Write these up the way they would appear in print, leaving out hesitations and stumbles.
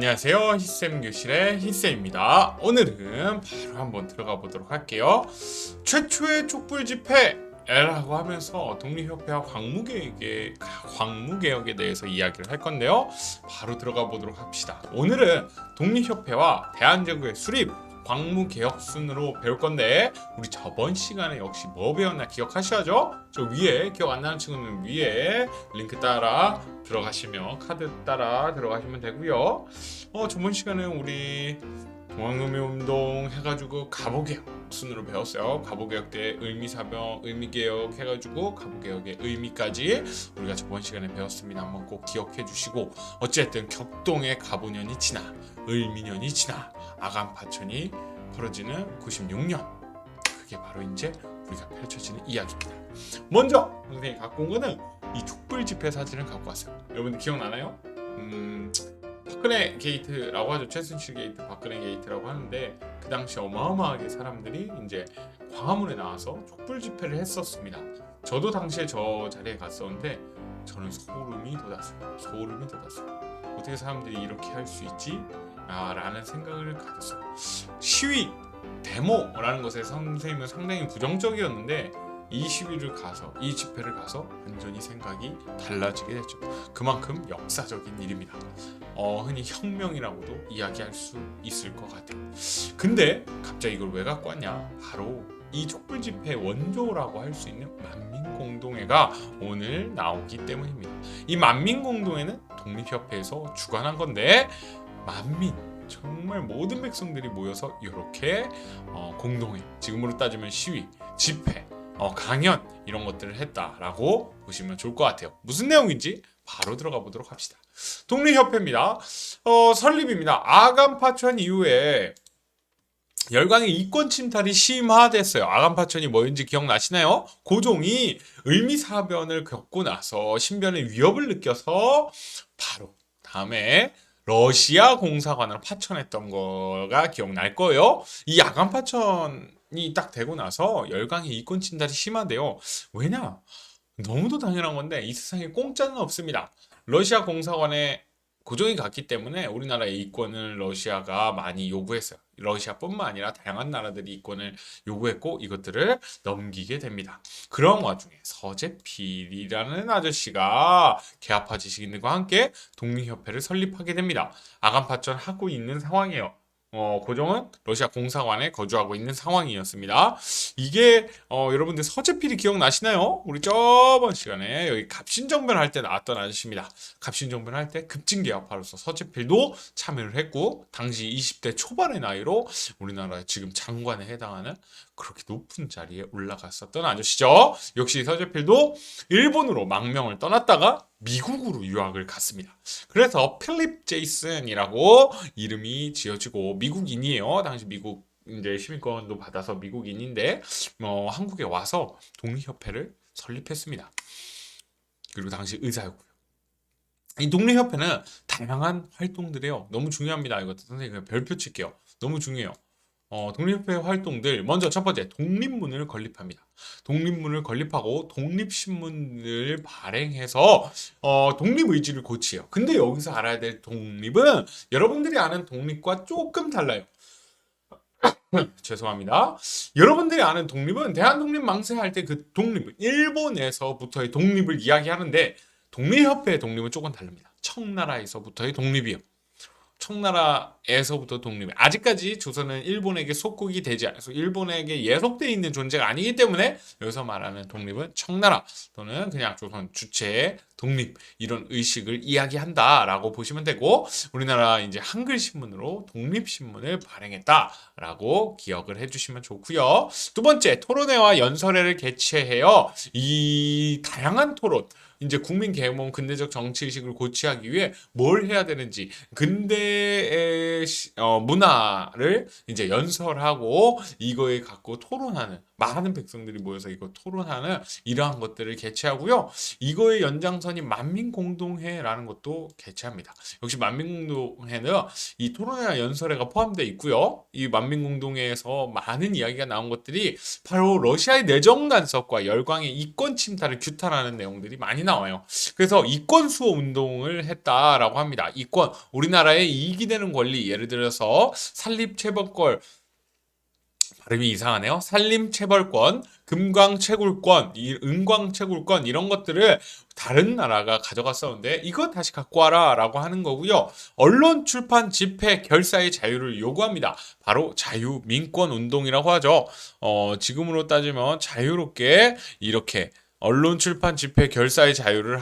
안녕하세요. 히쌤 교실의 히쌤입니다. 오늘은 바로 한번 들어가 보도록 할게요. 최초의 촛불 집회라고 하면서 독립협회와 광무개혁에 대해서 이야기를 할 건데요. 바로 들어가 보도록 합시다. 오늘은 독립협회와 대한제국의 수립, 광무개혁 순으로 배울 건데 우리 저번 시간에 역시 뭐 배웠나 기억하셔야죠? 저 위에 기억 안 나는 친구는 위에 링크 따라 들어가시면 카드 따라 들어가시면 되고요. 저번 시간에 우리 동학농민운동 해가지고 가보개혁 순으로 배웠어요. 가보개혁 때 의미사병, 의미개혁 해가지고 가보개혁의 의미까지 우리가 저번 시간에 배웠습니다. 한번 꼭 기억해 주시고 어쨌든 격동의 가보년이 지나 을미년이 지나 아간파천이 벌어지는 96년 그게 바로 이제 우리가 펼쳐지는 이야기입니다. 먼저 선생님이 갖고 온 거는 이 촛불 집회 사진을 갖고 왔어요. 여러분들 기억나나요? 박근혜 게이트라고 하죠. 최순실 게이트, 박근혜 게이트라고 하는데 그 당시 어마어마하게 사람들이 이제 광화문에 나와서 촛불 집회를 했었습니다. 저도 당시에 저 자리에 갔었는데 저는 소름이 돋았어요. 어떻게 사람들이 이렇게 할 수 있지? 라는 생각을 가졌어요. 시위, 데모라는 것에 선생님은 상당히 부정적이었는데 이 시위를 가서, 이 집회를 가서 완전히 생각이 달라지게 됐죠. 그만큼 역사적인 일입니다. 흔히 혁명이라고도 이야기할 수 있을 것 같아요. 근데 갑자기 이걸 왜 갖고 왔냐? 바로 이 촛불 집회 원조라고 할 수 있는 만민공동회가 오늘 나오기 때문입니다. 이 만민공동회는 독립협회에서 주관한 건데 만민, 정말 모든 백성들이 모여서 이렇게 공동회, 지금으로 따지면 시위, 집회, 강연 이런 것들을 했다라고 보시면 좋을 것 같아요. 무슨 내용인지 바로 들어가 보도록 합시다. 독립협회입니다. 설립입니다. 아간파천 이후에 열강의 이권 침탈이 심화됐어요. 아간파천이 뭐인지 기억나시나요? 고종이 을미사변을 겪고 나서 신변의 위협을 느껴서 바로 다음에 러시아 공사관을 파천했던 거가 기억날 거예요. 이 아간파천이 딱 되고 나서 열강의 이권 침탈이 심한데요. 왜냐? 너무도 당연한 건데 이 세상에 공짜는 없습니다. 러시아 공사관에 고종이 갔기 때문에 우리나라의 이권을 러시아가 많이 요구했어요. 러시아뿐만 아니라 다양한 나라들이 이권을 요구했고 이것들을 넘기게 됩니다. 그런 와중에 서재필이라는 아저씨가 개화파 지식인들과 함께 독립협회를 설립하게 됩니다. 아간파천 하고 있는 상황이에요. 고종은 러시아 공사관에 거주하고 있는 상황이었습니다. 이게 여러분들 서재필이 기억나시나요? 우리 저번 시간에 여기 갑신정변 할 때 나왔던 아저씨입니다. 갑신정변 할 때 급진개혁파로서 서재필도 참여를 했고 당시 20대 초반의 나이로 우리나라의 지금 장관에 해당하는 그렇게 높은 자리에 올라갔었던 아저씨죠. 역시 서재필도 일본으로 망명을 떠났다가 미국으로 유학을 갔습니다. 그래서 필립 제이슨이라고 이름이 지어지고 미국인이에요. 당시 미국 이제 시민권도 받아서 미국인인데 한국에 와서 독립협회를 설립했습니다. 그리고 당시 의사였고요. 이 독립협회는 다양한 활동들이에요. 너무 중요합니다. 이것도 선생님 그냥 별표 칠게요. 너무 중요해요. 독립협회 활동들 먼저 첫 번째 독립문을 건립합니다. 독립문을 건립하고 독립신문을 발행해서 독립의지를 고치해요. 근데 여기서 알아야 될 독립은 여러분들이 아는 독립과 조금 달라요. 죄송합니다. 여러분들이 아는 독립은 대한독립 망세할 때 그 독립은 일본에서부터의 독립을 이야기하는데 독립협회의 독립은 조금 다릅니다. 청나라에서부터의 독립이요. 청나라에서부터 독립이 아직까지 조선은 일본에게 속국이 되지 않아서 일본에게 예속되어 있는 존재가 아니기 때문에 여기서 말하는 독립은 청나라 또는 그냥 조선 주체의 독립 이런 의식을 이야기한다라고 보시면 되고 우리나라 이제 한글 신문으로 독립신문을 발행했다라고 기억을 해주시면 좋고요. 두 번째 토론회와 연설회를 개최해요. 이 다양한 토론 이제 국민 계몽 근대적 정치 의식을 고취하기 위해 뭘 해야 되는지 근대의 문화를 이제 연설하고 이거에 갖고 토론하는 많은 백성들이 모여서 이거 토론하는 이러한 것들을 개최하고요. 이거의 연장선이 만민공동회라는 것도 개최합니다. 역시 만민공동회는 이 토론회와 연설회가 포함되어 있고요. 이 만민공동회에서 많은 이야기가 나온 것들이 바로 러시아의 내정 간섭과 열강의 이권 침탈을 규탄하는 내용들이 많이 나와요. 그래서 이권 수호 운동을 했다라고 합니다. 이권, 우리나라에 이익이 되는 권리, 예를 들어서 산립체벌권, 발음이 이상하네요. 산림체벌권, 금광채굴권, 은광채굴권 이런 것들을 다른 나라가 가져갔었는데 이거 다시 갖고 와라라고 하는 거고요. 언론, 출판, 집회, 결사의 자유를 요구합니다. 바로 자유민권 운동이라고 하죠. 지금으로 따지면 자유롭게 이렇게 언론, 출판, 집회, 결사의 자유를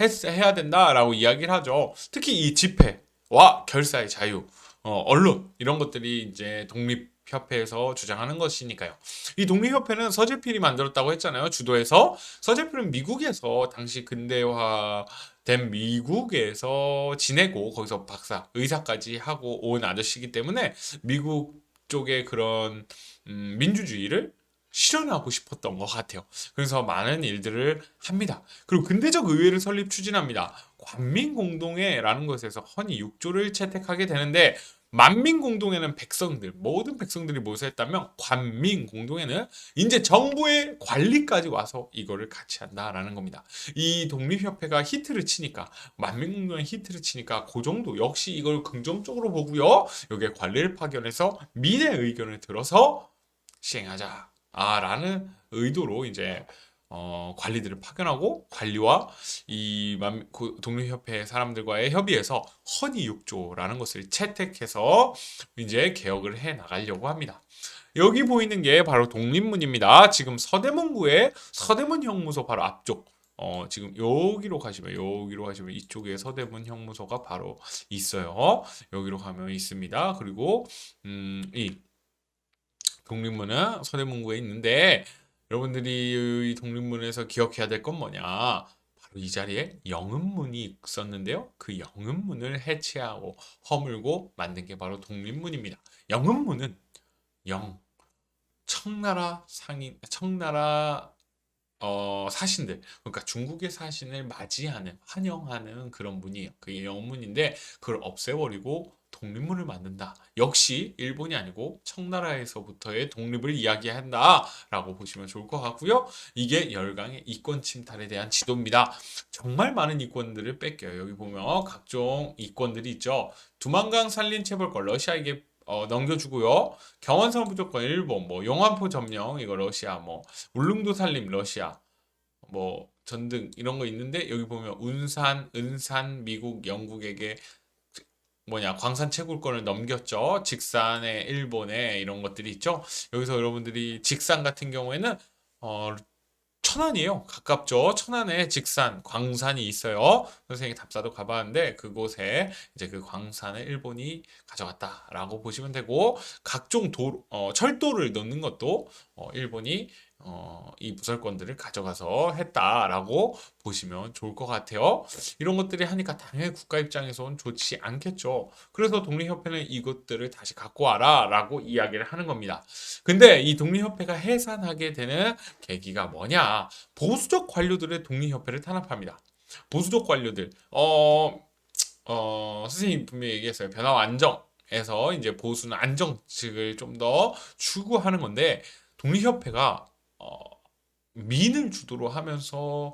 해야 된다라고 이야기를 하죠. 특히 이 집회와 결사의 자유, 언론 이런 것들이 이제 독립협회에서 주장하는 것이니까요. 이 독립협회는 서재필이 만들었다고 했잖아요. 주도해서. 서재필은 미국에서 당시 근대화된 미국에서 지내고 거기서 박사, 의사까지 하고 온 아저씨이기 때문에 미국 쪽의 그런 민주주의를 실현하고 싶었던 것 같아요. 그래서 많은 일들을 합니다. 그리고 근대적 의회를 설립 추진합니다. 관민공동회라는 것에서 헌의 6조를 채택하게 되는데 만민공동회는 백성들, 모든 백성들이 모여서 했다면 관민공동회는 이제 정부의 관리까지 와서 이거를 같이 한다라는 겁니다. 이 독립협회가 히트를 치니까, 만민공동회 히트를 치니까 그 정도 역시 이걸 긍정적으로 보고요. 여기에 관리를 파견해서 민의 의견을 들어서 시행하자. 라는 의도로 이제 관리들을 파견하고 관리와 독립협회 사람들과의 협의해서 헌의 6조라는 것을 채택해서 이제 개혁을 해 나가려고 합니다. 여기 보이는 게 바로 독립문입니다. 지금 서대문구의 서대문 형무소 바로 앞쪽. 지금 여기로 가시면 이쪽에 서대문 형무소가 바로 있어요. 여기로 가면 있습니다. 그리고 이 독립문은 서대문구에 있는데 여러분들이 이 독립문에서 기억해야 될 건 뭐냐? 바로 이 자리에 영음문이 있었는데요. 그 영음문을 해체하고 허물고 만든 게 바로 독립문입니다. 영음문은 청나라 사신들, 그러니까 중국의 사신을 맞이하는, 환영하는 그런 문이에요. 그게 영문인데 그걸 없애버리고 독립문을 만든다. 역시 일본이 아니고 청나라에서부터의 독립을 이야기한다라고 보시면 좋을 것 같고요. 이게 열강의 이권 침탈에 대한 지도입니다. 정말 많은 이권들을 뺏겨요. 여기 보면 각종 이권들이 있죠. 두만강 산린 체벌권 러시아에게 넘겨주고요. 경원선 무조건 일본, 뭐 용안포 점령 이거 러시아, 뭐 울릉도 산림 러시아, 뭐 전등 이런 거 있는데 여기 보면 운산, 은산 미국, 영국에게 광산 채굴권을 넘겼죠. 직산에 일본에 이런 것들이 있죠. 여기서 여러분들이 직산 같은 경우에는 천안이에요. 가깝죠. 천안에 직산, 광산이 있어요. 선생님이 답사도 가봤는데 그곳에 이제 그 광산을 일본이 가져갔다라고 보시면 되고 각종 철도를 넣는 것도 일본이 이 무설권들을 가져가서 했다라고 보시면 좋을 것 같아요. 이런 것들이 하니까 당연히 국가 입장에서는 좋지 않겠죠. 그래서 독립협회는 이것들을 다시 갖고 와라라고 이야기를 하는 겁니다. 근데 이 독립협회가 해산하게 되는 계기가 뭐냐? 보수적 관료들의 독립협회를 탄압합니다. 보수적 관료들, 선생님 분명히 얘기했어요. 변화와 안정에서 이제 보수는 안정 측을 좀 더 추구하는 건데 독립협회가 민을 주도로 하면서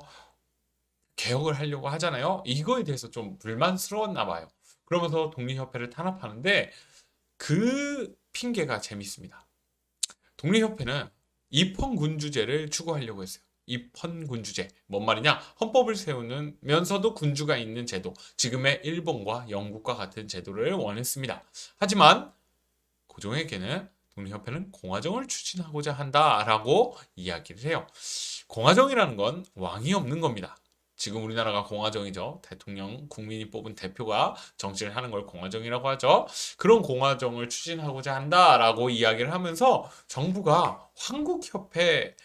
개혁을 하려고 하잖아요. 이거에 대해서 좀 불만스러웠나 봐요. 그러면서 독립협회를 탄압하는데 그 핑계가 재밌습니다. 독립협회는 입헌군주제를 추구하려고 했어요. 입헌군주제. 뭔 말이냐? 헌법을 세우면서도 군주가 있는 제도. 지금의 일본과 영국과 같은 제도를 원했습니다. 하지만 고종에게는 독립협회는 공화정을 추진하고자 한다라고 이야기를 해요. 공화정이라는 건 왕이 없는 겁니다. 지금 우리나라가 공화정이죠. 대통령, 국민이 뽑은 대표가 정치를 하는 걸 공화정이라고 하죠. 그런 공화정을 추진하고자 한다라고 이야기를 하면서 정부가 한국협회를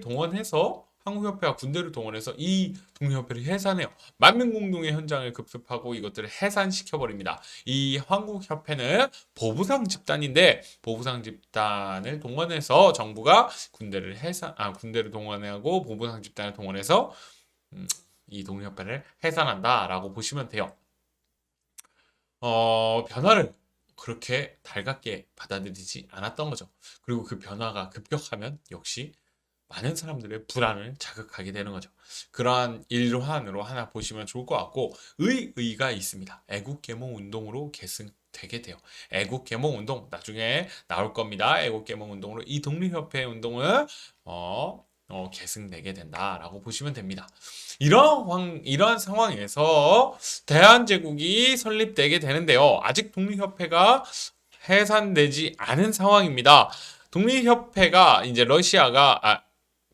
동원해서 한국협회와 군대를 동원해서 이 독립협회를 해산해요. 만민공동의 현장을 급습하고 이것들을 해산시켜버립니다. 이 한국협회는 보부상 집단인데 보부상 집단을 동원해서 정부가 군대를 동원하고 보부상 집단을 동원해서 이 독립협회를 해산한다라고 보시면 돼요. 변화를 그렇게 달갑게 받아들이지 않았던 거죠. 그리고 그 변화가 급격하면 역시 많은 사람들의 불안을 자극하게 되는 거죠. 그러한 일환으로 하나 보시면 좋을 것 같고 의의가 있습니다. 애국개몽 운동으로 계승되게 돼요. 애국개몽 운동 나중에 나올 겁니다. 애국개몽 운동으로 이 독립협회 운동을 계승되게 된다라고 보시면 됩니다. 이러한 상황에서 대한제국이 설립되게 되는데요. 아직 독립협회가 해산되지 않은 상황입니다. 독립협회가 이제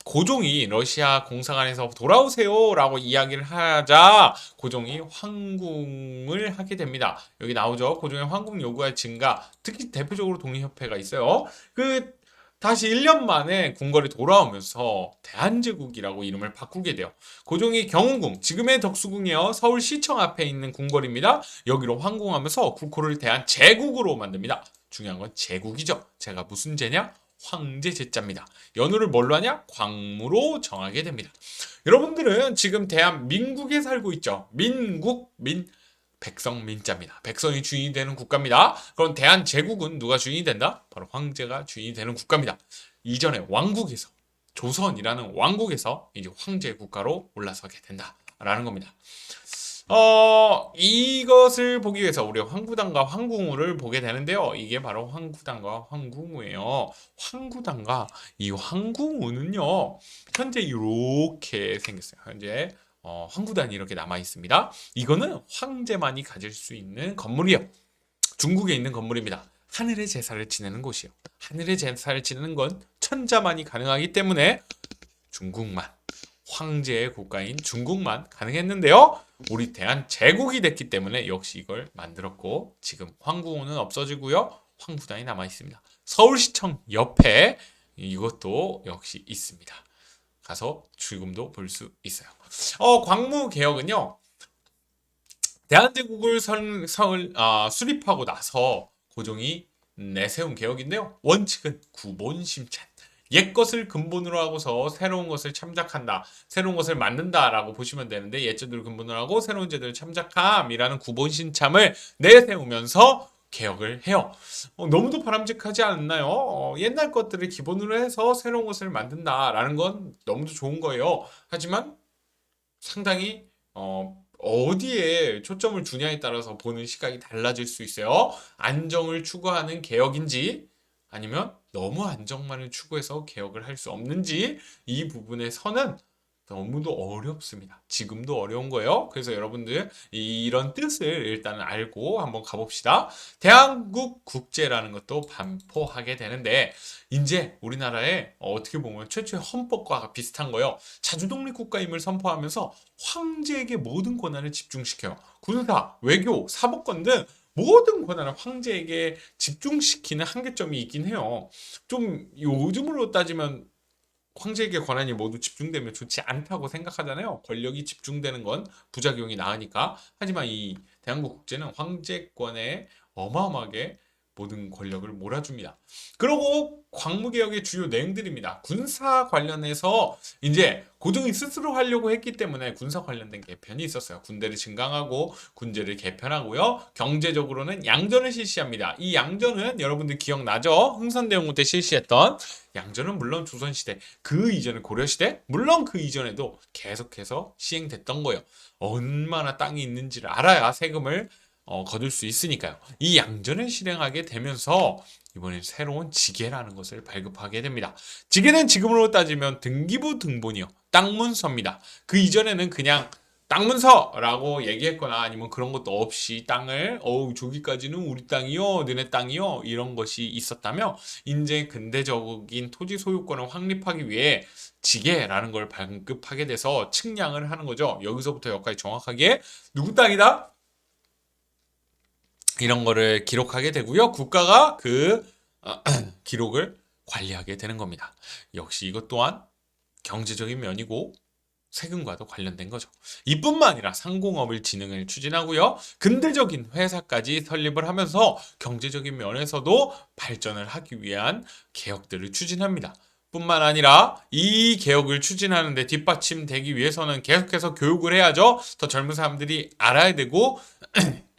고종이 러시아 공사관에서 돌아오세요라고 이야기를 하자 고종이 황궁을 하게 됩니다. 여기 나오죠. 고종의 황궁 요구의 증가. 특히 대표적으로 독립협회가 있어요. 다시 1년 만에 궁궐에 돌아오면서 대한제국이라고 이름을 바꾸게 돼요. 고종이 경운궁, 지금의 덕수궁이요. 서울시청 앞에 있는 궁궐입니다. 여기로 황궁하면서 국호를 대한제국으로 만듭니다. 중요한 건 제국이죠. 제가 무슨 제냐? 황제 제자입니다. 연호를 뭘로 하냐? 광무로 정하게 됩니다. 여러분들은 지금 대한민국에 살고 있죠. 백성 민자입니다. 백성이 주인이 되는 국가입니다. 그럼 대한제국은 누가 주인이 된다? 바로 황제가 주인이 되는 국가입니다. 이전에 왕국에서 조선이라는 왕국에서 이제 황제 국가로 올라서게 된다라는 겁니다. 이것을 보기 위해서 우리 황구단과 황궁우를 보게 되는데요. 이게 바로 황구단과 황궁우예요. 황구단과 이 황궁우는요, 현재 이렇게 생겼어요. 현재 황구단이 이렇게 남아 있습니다. 이거는 황제만이 가질 수 있는 건물이요. 중국에 있는 건물입니다. 하늘의 제사를 지내는 곳이요. 하늘의 제사를 지내는 건 천자만이 가능하기 때문에 중국만, 황제의 국가인 중국만 가능했는데요. 우리 대한제국이 됐기 때문에 역시 이걸 만들었고, 지금 황궁우는 없어지고요. 황구단이 남아 있습니다. 서울시청 옆에 이것도 역시 있습니다. 가서 지금도 볼 수 있어요. 광무개혁은요, 대한제국을 수립하고 나서 고종이 내세운 개혁인데요. 원칙은 구본심찬. 옛것을 근본으로 하고서 새로운 것을 참작한다. 새로운 것을 만든다라고 보시면 되는데, 옛제들을 근본으로 하고 새로운 제들을 참작함이라는 구본심참을 내세우면서 개혁을 해요. 너무도 바람직하지 않나요? 옛날 것들을 기본으로 해서 새로운 것을 만든다라는 건 너무도 좋은 거예요. 하지만 상당히 어디에 초점을 두냐에 따라서 보는 시각이 달라질 수 있어요. 안정을 추구하는 개혁인지 아니면 너무 안정만을 추구해서 개혁을 할 수 없는지, 이 부분의 선은 너무도 어렵습니다. 지금도 어려운 거예요. 그래서 여러분들 이런 뜻을 일단 알고 한번 가봅시다. 대한국 국제라는 것도 반포하게 되는데, 이제 우리나라에 어떻게 보면 최초의 헌법과 비슷한 거예요. 자주독립국가임을 선포하면서 황제에게 모든 권한을 집중시켜요. 군사, 외교, 사법권 등 모든 권한을 황제에게 집중시키는 한계점이 있긴 해요. 좀 요즘으로 따지면 황제에게 권한이 모두 집중되면 좋지 않다고 생각하잖아요. 권력이 집중되는 건 부작용이 나으니까. 하지만 이 대한국 국제는 황제권에 어마어마하게 모든 권력을 몰아줍니다. 그리고 광무개혁의 주요 내용들입니다. 군사 관련해서 이제 고종이 스스로 하려고 했기 때문에 군사 관련된 개편이 있었어요. 군대를 증강하고 군제를 개편하고요. 경제적으로는 양전을 실시합니다. 이 양전은 여러분들 기억나죠? 흥선대원군 때 실시했던 양전은 물론 조선시대, 그 이전에 고려시대, 물론 그 이전에도 계속해서 시행됐던 거예요. 얼마나 땅이 있는지를 알아야 세금을 거둘 수 있으니까요. 이 양전을 실행하게 되면서 이번엔 새로운 지계라는 것을 발급하게 됩니다. 지계는 지금으로 따지면 등기부 등본이요. 땅문서입니다. 그 이전에는 그냥 땅문서라고 얘기했거나 아니면 그런 것도 없이 땅을 저기까지는 우리 땅이요, 너네 땅이요, 이런 것이 있었다면, 이제 근대적인 토지 소유권을 확립하기 위해 지계라는 걸 발급하게 돼서 측량을 하는 거죠. 여기서부터 여기까지 정확하게 누구 땅이다? 이런 거를 기록하게 되고요. 국가가 그 기록을 관리하게 되는 겁니다. 역시 이것 또한 경제적인 면이고 세금과도 관련된 거죠. 이뿐만 아니라 상공업을 진흥을 추진하고요. 근대적인 회사까지 설립을 하면서 경제적인 면에서도 발전을 하기 위한 개혁들을 추진합니다. 뿐만 아니라 이 개혁을 추진하는 데 뒷받침되기 위해서는 계속해서 교육을 해야죠. 더 젊은 사람들이 알아야 되고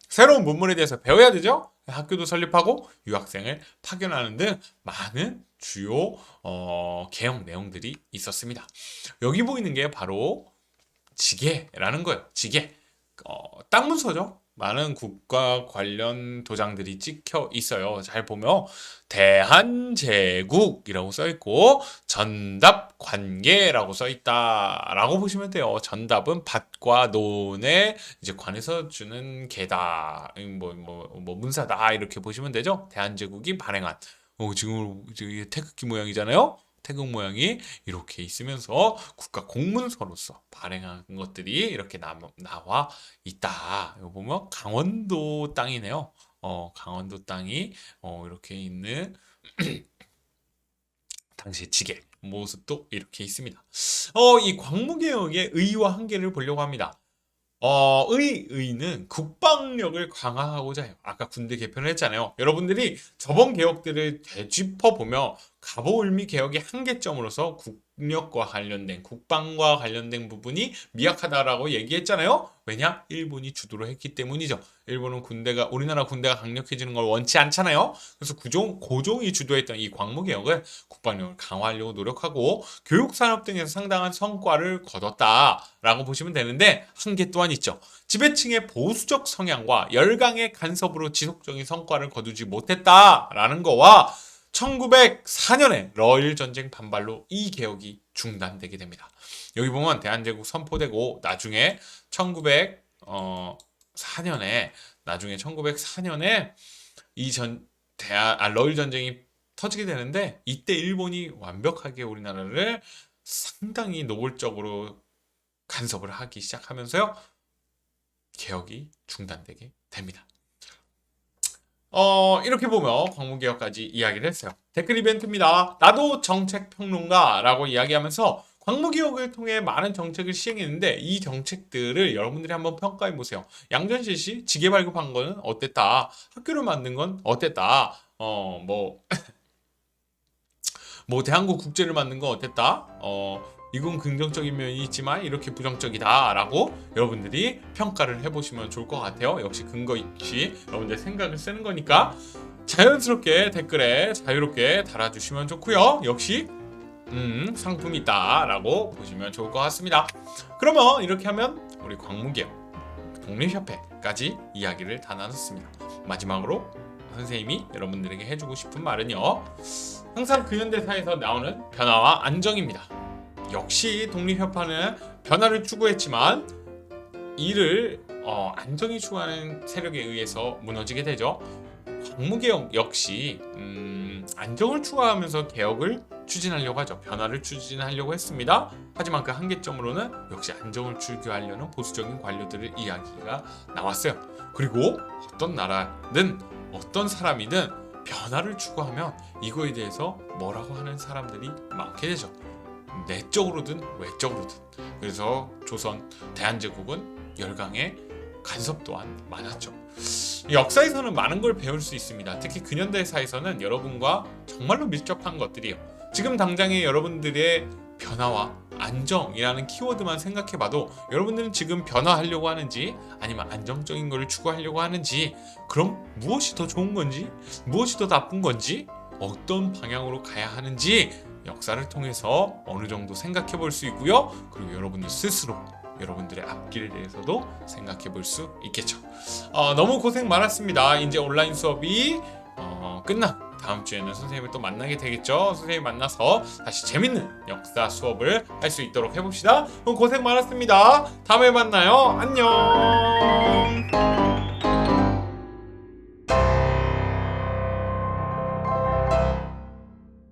새로운 문물에 대해서 배워야 되죠. 학교도 설립하고 유학생을 파견하는 등 많은 주요 개혁 내용들이 있었습니다. 여기 보이는 게 바로 지게라는 거예요. 지게. 땅 문서죠. 많은 국가 관련 도장들이 찍혀 있어요. 잘 보면 대한제국이라고 써 있고 전답관계라고 써 있다라고 보시면 돼요. 전답은 밭과 논에 이제 관해서 주는 개다, 문사다 이렇게 보시면 되죠. 대한제국이 발행한 지금 태극기 모양이잖아요. 태극 모양이 이렇게 있으면서 국가 공문서로서 발행한 것들이 이렇게 나와 있다. 이거 보면 강원도 땅이네요. 강원도 땅이 이렇게 있는 당시 지게 모습도 이렇게 있습니다. 이 광무개혁의 의의와 한계를 보려고 합니다. 의는 국방력을 강화하고자 해요. 아까 군대 개편을 했잖아요. 여러분들이 저번 개혁들을 되짚어 보면 갑오을미 개혁의 한계점으로서 국력과 관련된 국방과 관련된 부분이 미약하다라고 얘기했잖아요. 왜냐? 일본이 주도를 했기 때문이죠. 일본은 우리나라 군대가 강력해지는 걸 원치 않잖아요. 그래서 고종이 주도했던 이 광무개혁은 국방력을 강화하려고 노력하고 교육산업 등에서 상당한 성과를 거뒀다라고 보시면 되는데 한계 또한 있죠. 지배층의 보수적 성향과 열강의 간섭으로 지속적인 성과를 거두지 못했다라는 거와 1904년에 러일 전쟁 반발로 이 개혁이 중단되게 됩니다. 여기 보면 대한제국 선포되고 나중에 1904년에 러일 전쟁이 터지게 되는데 이때 일본이 완벽하게 우리나라를 상당히 노골적으로 간섭을 하기 시작하면서요. 개혁이 중단되게 됩니다. 이렇게 보면 광무개혁까지 이야기를 했어요. 댓글 이벤트입니다. 나도 정책평론가라고 이야기하면서 광무개혁을 통해 많은 정책을 시행했는데 이 정책들을 여러분들이 한번 평가해 보세요. 양전실시 지게 발급한 거는 어땠다. 학교를 만든 건 어땠다. 대한국 국제를 만든 건 어땠다. 이건 긍정적인 면이 있지만 이렇게 부정적이다라고 여러분들이 평가를 해보시면 좋을 것 같아요. 역시 근거 있이 여러분들 생각을 쓰는 거니까 자연스럽게 댓글에 자유롭게 달아주시면 좋고요. 역시 상품이 있다라고 보시면 좋을 것 같습니다. 그러면 이렇게 하면 우리 광무개혁 독립협회까지 이야기를 다 나눴습니다. 마지막으로 선생님이 여러분들에게 해주고 싶은 말은요. 항상 근현대사에서 나오는 변화와 안정입니다. 역시 독립협회는 변화를 추구했지만 이를 안정이 추구하는 세력에 의해서 무너지게 되죠. 광무개혁 역시 안정을 추구하면서 개혁을 추진하려고 하죠. 변화를 추진하려고 했습니다. 하지만 그 한계점으로는 역시 안정을 추구하려는 보수적인 관료들의 이야기가 나왔어요. 그리고 어떤 나라든 어떤 사람이든 변화를 추구하면 이거에 대해서 뭐라고 하는 사람들이 많게 되죠. 내적으로든 외적으로든. 그래서 조선 대한제국은 열강의 간섭 또한 많았죠. 역사에서는 많은 걸 배울 수 있습니다. 특히 근현대사에서는 여러분과 정말로 밀접한 것들이요. 지금 당장의 여러분들의 변화와 안정이라는 키워드만 생각해봐도 여러분들은 지금 변화하려고 하는지 아니면 안정적인 것을 추구하려고 하는지, 그럼 무엇이 더 좋은 건지 무엇이 더 나쁜 건지 어떤 방향으로 가야 하는지 역사를 통해서 어느 정도 생각해 볼 수 있고요. 그리고 여러분들 스스로 여러분들의 앞길에 대해서도 생각해 볼 수 있겠죠. 너무 고생 많았습니다. 이제 온라인 수업이 끝난 다음 주에는 선생님을 또 만나게 되겠죠. 선생님 만나서 다시 재밌는 역사 수업을 할 수 있도록 해봅시다. 그럼 고생 많았습니다. 다음에 만나요. 안녕.